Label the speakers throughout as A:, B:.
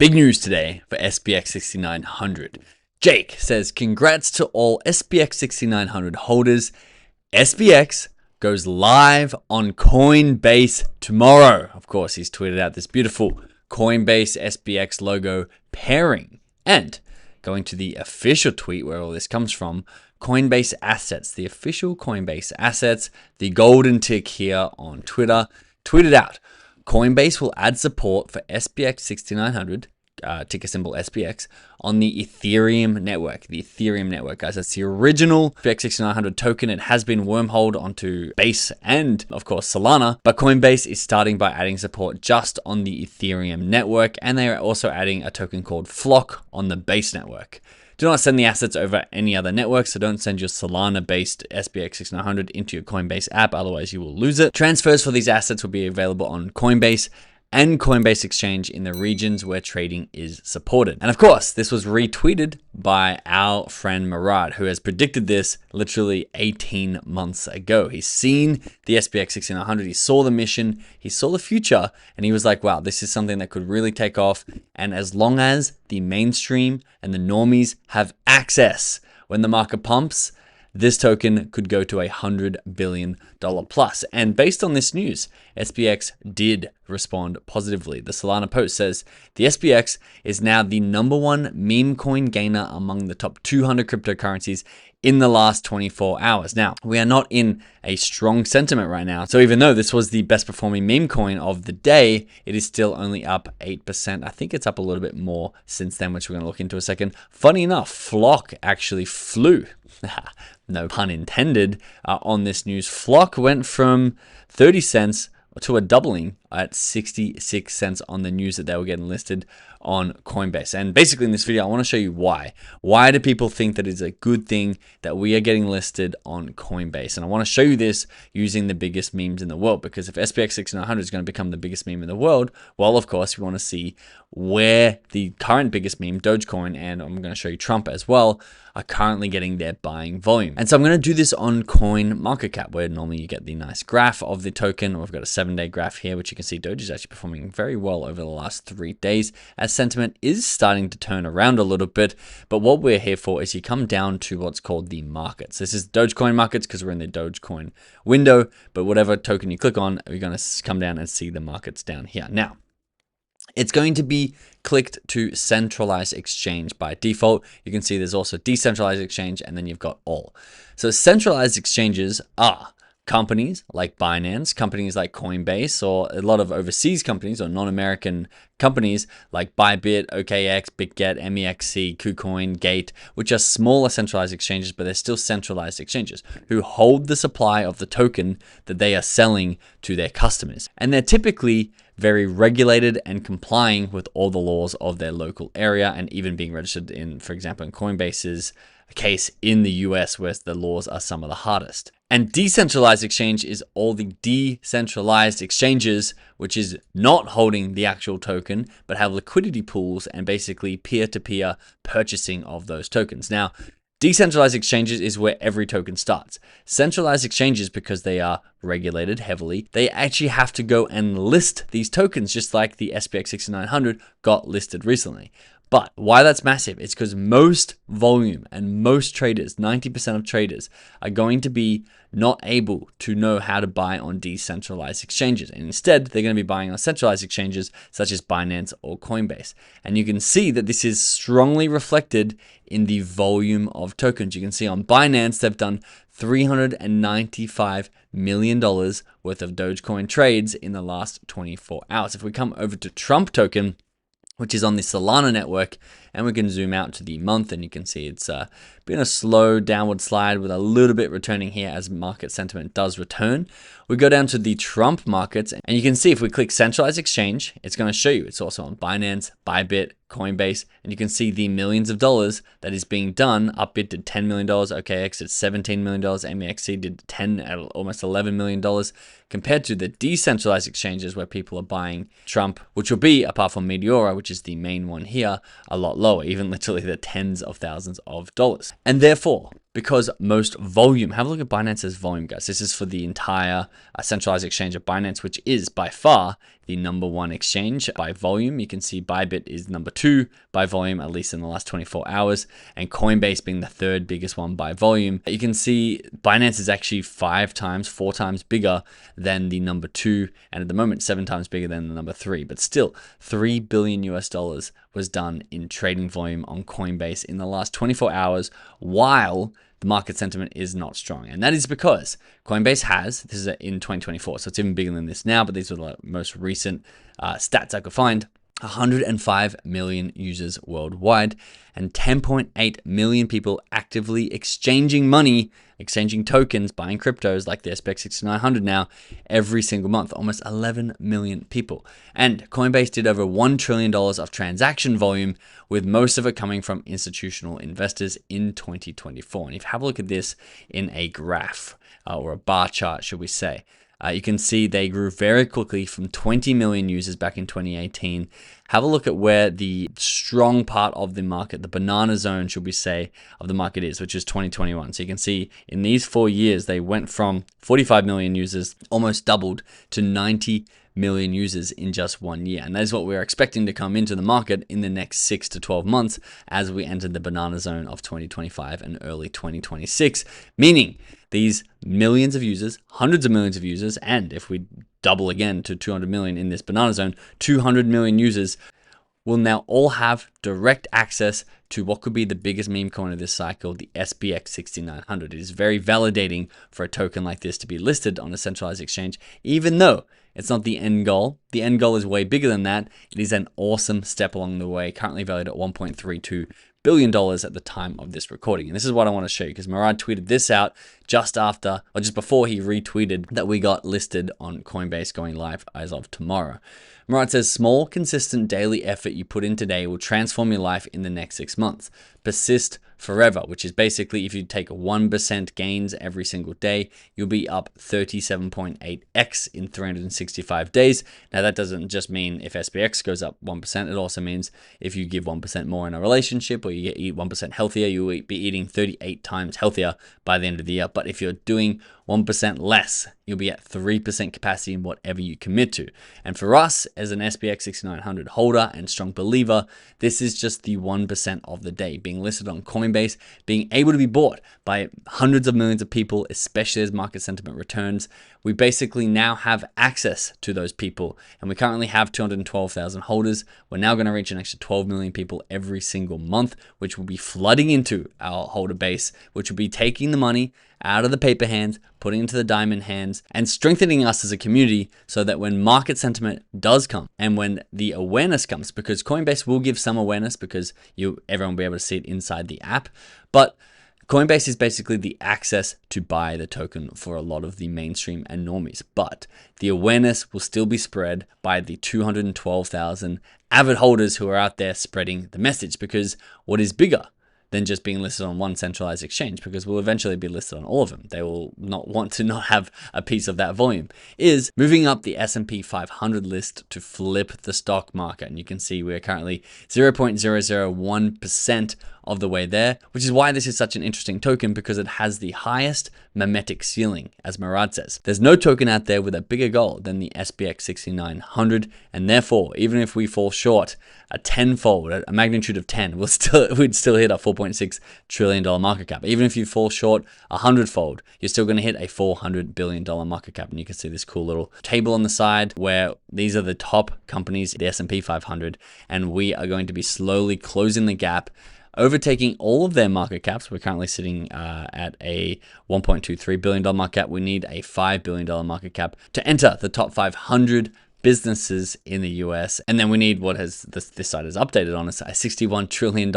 A: Big news today for SPX6900. Jake says, congrats to all SPX6900 holders. SPX goes live on Coinbase tomorrow. Of course, he's tweeted out this beautiful Coinbase SPX logo pairing. And going to the official tweet where all this comes from, Coinbase Assets, the official Coinbase Assets, the golden tick here on Twitter, tweeted out, Coinbase will add support for SPX6900, ticker symbol SPX, on the Ethereum network. The Ethereum network, guys, that's the original SPX6900 token. It has been wormholed onto Base and, of course, Solana, but Coinbase is starting by adding support just on the Ethereum network, and they are also adding a token called Flock on the Base network. Do not send the assets over any other network, so don't send your Solana-based SPX6900 into your Coinbase app, otherwise you will lose it. Transfers for these assets will be available on Coinbase and Coinbase Exchange in the regions where trading is supported. And of course, this was retweeted by our friend Murad, who has predicted this literally 18 months ago. He's seen the SPX6900, he saw the mission, he saw the future, and he was like, wow, this is something that could really take off. And as long as the mainstream and the normies have access when the market pumps, this token could go to $100 billion plus. And based on this news, SPX did respond positively. The Solana post says, the SPX is now the #1 meme coin gainer among the top 200 cryptocurrencies in the last 24 hours. Now, we are not in a strong sentiment right now. So even though this was the best performing meme coin of the day, it is still only up 8%. I think it's up a little bit more since then, which we're gonna look into a second. Funny enough, Flock actually flew. No pun intended, on this news. Flock went from 30 cents to a doubling at 66 cents on the news that they were getting listed on Coinbase. And basically in this video, I want to show you why. Why do people think that it's a good thing that we are getting listed on Coinbase? And I want to show you this using the biggest memes in the world, because if SPX6900 is going to become the biggest meme in the world, well, of course, we want to see where the current biggest meme, Dogecoin, and I'm going to show you Trump as well, are currently getting their buying volume. And so I'm going to do this on CoinMarketCap, where normally you get the nice graph of the token. We've got a 7-day graph here, which you can see Doge is actually performing very well over the last 3 days, as sentiment is starting to turn around a little bit. But what we're here for is you come down to what's called the markets. This is Dogecoin markets because we're in the Dogecoin window, but whatever token you click on, you're going to come down and see the markets down here. Now, it's going to be clicked to centralized exchange by default. You can see there's also decentralized exchange, and then you've got all. So centralized exchanges are companies like Binance, companies like Coinbase, or a lot of overseas companies or non-American companies like Bybit, OKX, BitGet, MEXC, KuCoin, Gate, which are smaller centralized exchanges, but they're still centralized exchanges who hold the supply of the token that they are selling to their customers. And they're typically very regulated and complying with all the laws of their local area, and even being registered in, for example, in Coinbase's case in the US, where the laws are some of the hardest. And decentralized exchange is all the decentralized exchanges, which is not holding the actual token, but have liquidity pools and basically peer-to-peer purchasing of those tokens. Now, decentralized exchanges is where every token starts. Centralized exchanges, because they are regulated heavily, they actually have to go and list these tokens, just like the SPX6900 got listed recently. But why that's massive is because most volume and most traders, 90% of traders, are going to be not able to know how to buy on decentralized exchanges. And instead, they're going to be buying on centralized exchanges such as Binance or Coinbase. And you can see that this is strongly reflected in the volume of tokens. You can see on Binance, they've done $395 million worth of Dogecoin trades in the last 24 hours. If we come over to Trump token, which is on the Solana network, and we can zoom out to the month, and you can see it's been a slow downward slide with a little bit returning here as market sentiment does return. We go down to the Trump markets, and you can see if we click centralized exchange, it's going to show you it's also on Binance, Bybit, Coinbase, and you can see the millions of dollars that is being done. Upbit did $10 million, OKX did $17 million, MEXC did almost $11 million, compared to the decentralized exchanges where people are buying Trump, which will be, apart from Meteora, which is the main one here, a lot lower, even literally the tens of thousands of dollars. And therefore, because most volume, have a look at Binance's volume, guys. This is for the entire centralized exchange of Binance, which is by far the #1 exchange by volume. You can see Bybit is #2 by volume, at least in the last 24 hours, and Coinbase being the third biggest one by volume. You can see Binance is actually 4 times bigger than the #2, and at the moment 7 times bigger than the #3. But still, $3 billion was done in trading volume on Coinbase in the last 24 hours, while the market sentiment is not strong. And that is because Coinbase has, this is in 2024, so it's even bigger than this now, but these are the most recent stats I could find, 105 million users worldwide and 10.8 million people actively exchanging money, exchanging tokens, buying cryptos like the spx6900 now every single month, almost 11 million people. And Coinbase did over $1 trillion of transaction volume, with most of it coming from institutional investors in 2024. And if you have a look at this in a graph or a bar chart, should we say, you can see they grew very quickly from 20 million users back in 2018. Have a look at where the strong part of the market, the banana zone, should we say, of the market is, which is 2021. So you can see in these 4 years, they went from 45 million users, almost doubled, to 90 million users in just 1 year. And that is what we're expecting to come into the market in the next 6 to 12 months as we enter the banana zone of 2025 and early 2026, meaning these millions of users, hundreds of millions of users, and if we double again to 200 million in this banana zone, 200 million users will now all have direct access to what could be the biggest meme coin of this cycle, the SPX6900. It is very validating for a token like this to be listed on a centralized exchange, even though it's not the end goal. The end goal is way bigger than that. It is an awesome step along the way, currently valued at $1.32 billion at the time of this recording. And this is what I want to show you, because Murad tweeted this out just after, or just before he retweeted that we got listed on Coinbase, going live as of tomorrow. Murad says, small, consistent daily effort you put in today will transform your life in the next 6 months. Persist forever, which is basically if you take 1% gains every single day, you'll be up 37.8x in 365 days. Now, that doesn't just mean if SPX goes up 1%, it also means if you give 1% more in a relationship, or you eat 1% healthier, you'll be eating 38 times healthier by the end of the year. But if you're doing 1% less, you'll be at 3% capacity in whatever you commit to. And for us, as an SPX6900 holder and strong believer, this is just the 1% of the day. Being listed on Coinbase, being able to be bought by hundreds of millions of people, especially as market sentiment returns, we basically now have access to those people. And we currently have 212,000 holders. We're now going to reach an extra 12 million people every single month, which will be flooding into our holder base, which will be taking the money out of the paper hands, putting into the diamond hands, and strengthening us as a community so that when market sentiment does come and when the awareness comes, because Coinbase will give some awareness because everyone will be able to see it inside the app, but Coinbase is basically the access to buy the token for a lot of the mainstream and normies, but the awareness will still be spread by the 212,000 avid holders who are out there spreading the message, because what is bigger than just being listed on one centralized exchange, because we'll eventually be listed on all of them. They will not want to not have a piece of that volume, is moving up the S&P 500 list to flip the stock market. And you can see we're currently 0.001% of the way there, which is why this is such an interesting token, because it has the highest mimetic ceiling, as Murad says. There's no token out there with a bigger goal than the SPX6900, and therefore, even if we fall short a tenfold, a magnitude of 10, we'd still hit a $4.6 trillion market cap. Even if you fall short 100-fold, you're still going to hit a $400 billion market cap. And you can see this cool little table on the side where these are the top companies, the S&P 500, and we are going to be slowly closing the gap, overtaking all of their market caps. We're currently sitting at a $1.23 billion market cap. We need a $5 billion market cap to enter the top 500 businesses in the US. And then we need what has this site is updated on us, a $61 trillion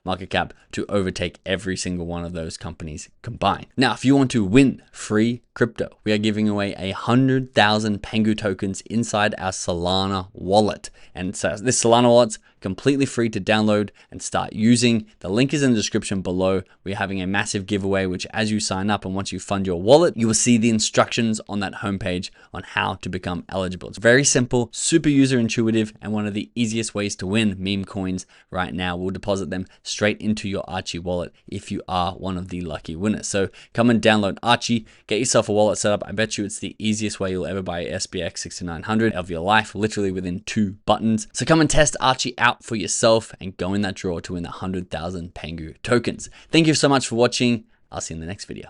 A: market cap to overtake every single one of those companies combined. Now, if you want to win free crypto, we are giving away 100,000 Pengu tokens inside our Solana wallet. And so this Solana wallet's completely free to download and start using. The link is in the description below. We're having a massive giveaway, which as you sign up and once you fund your wallet, you will see the instructions on that homepage on how to become eligible. It's very simple, super user intuitive, and one of the easiest ways to win meme coins right now. We'll deposit them straight into your Archie wallet if you are one of the lucky winners. So come and download Archie, get yourself a wallet set up. I bet you it's the easiest way you'll ever buy a SPX6900 of your life, literally within 2 buttons. So come and test Archie out for yourself and go in that draw to win the 100,000 Pengu tokens. Thank you so much for watching. I'll see you in the next video.